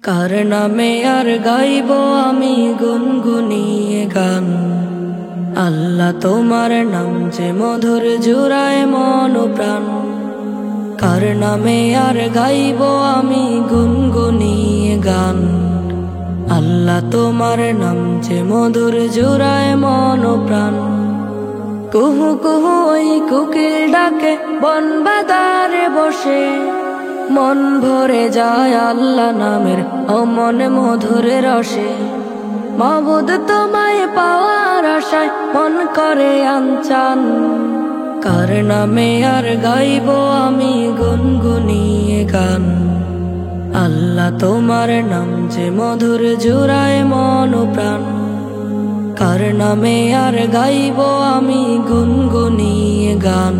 কার নামে আর গাইব আমি গুনগুনিয়ে গান। আল্লাহ তোমার নাম যে মধুর জুড়ায় মন প্রাণ। কার নামে আর গাইব আমি গুনগুনিয়ে গান। আল্লাহ তোমার নাম যে মধুর জুড়ায় মন প্রাণ। কুহু কুহু ওই কোকিল ডাকে বন বাদারে বসে, মন ভরে যায় আল্লাহ নামের অমন মধুর রসে। মাবুদ তোমায় পাওয়ার আশায় মন করে আনচান। কার নামে আর গাইব আমি গুনগুনিয়ে গান। আল্লাহ তোমার নাম যে মধুর জুড়ায় মন প্রাণ। কার নামে আর গাইব আমি গুনগুনিয়ে গান।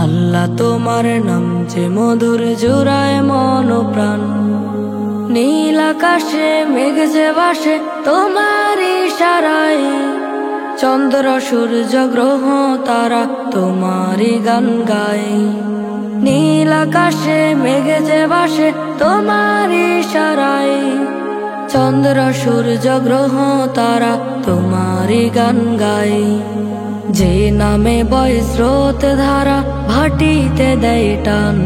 আল্লাহ তোমার নাম যে মধুর জুড়ায় মন প্রাণ। নীল আকাশে মেঘ যে ভাসে তোমার ইশারায়, চন্দ্র সূর্য গ্রহ তারা তোমারই গান গায়। নীল আকাশে মেঘ যে ভাসে তোমার ইশারায়, চন্দ্র সূর্য গ্রহ তারা তোমারই গান গায়। যে নামে বয় স্রোত ধারা ভাটিতে দেয় টান।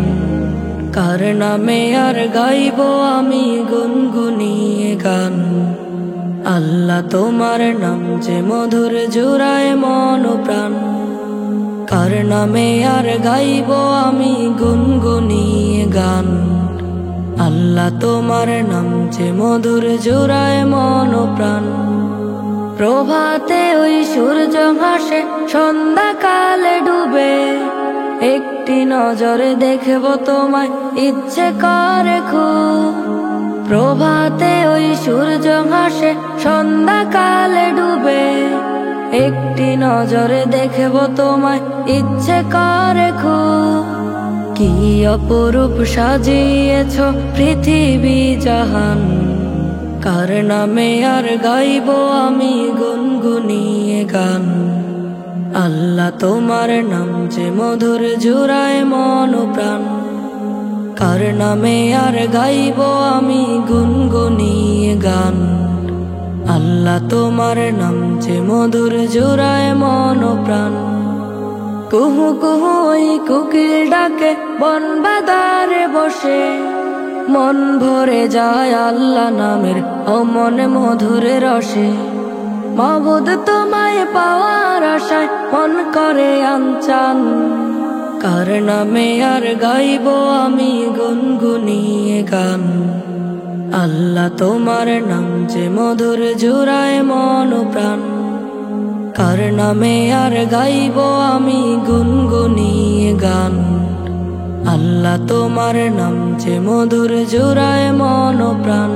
কার নামে আর গাইব আমি গুনগুনিয়ে গান। আল্লাহ তোমার নাম যে মধুর জুড়ায় মন প্রাণ। কার নামে আর গাইব আমি গুনগুনিয়ে গান। আল্লাহ তোমার নাম যে মধুর জুড়ায় মন প্রাণ। প্রভাতে ওই সূর্য ভাসে সন্ধ্যাকালে ডুবে, একটি নজরে দেখব তোমায় ইচ্ছে করে খুব। প্রভাতে ওই সূর্য ভাসে সন্ধ্যাকালে ডুবে, একটি নজরে দেখব তোমায় ইচ্ছে করে খুব। কি অপরূপ সাজিয়েছ পৃথিবী জাহান। কার নামে আর গাইব আমি গুনগুনিয়ে গান। আল্লাহ তোমার নাম যে মধুর জুড়ায় মন প্রাণ। কার নামে আর গাইব আমি গুনগুনিয়ে গান। আল্লাহ তোমার নাম যে মধুর জুড়ায় মন প্রাণ। কুহু কুহু ওই কোকিল ডাকে বন বাদারে বসে, মন ভরে যায় আল্লাহ নামের অমন মধুর রসে। মাবুদ তোমায় পাওয়ার আশায় মন করে আনচান। কার নামে আর গাইব আমি গুনগুনিয়ে গান। আল্লাহ তোমার নাম যে মধুর জুড়ায় মন প্রাণ। কার নামে আর গাইব আমি গুনগুনিয়ে গান। আল্লাহ তোমার নাম যে মধুর জুড়ায় মন প্রাণ।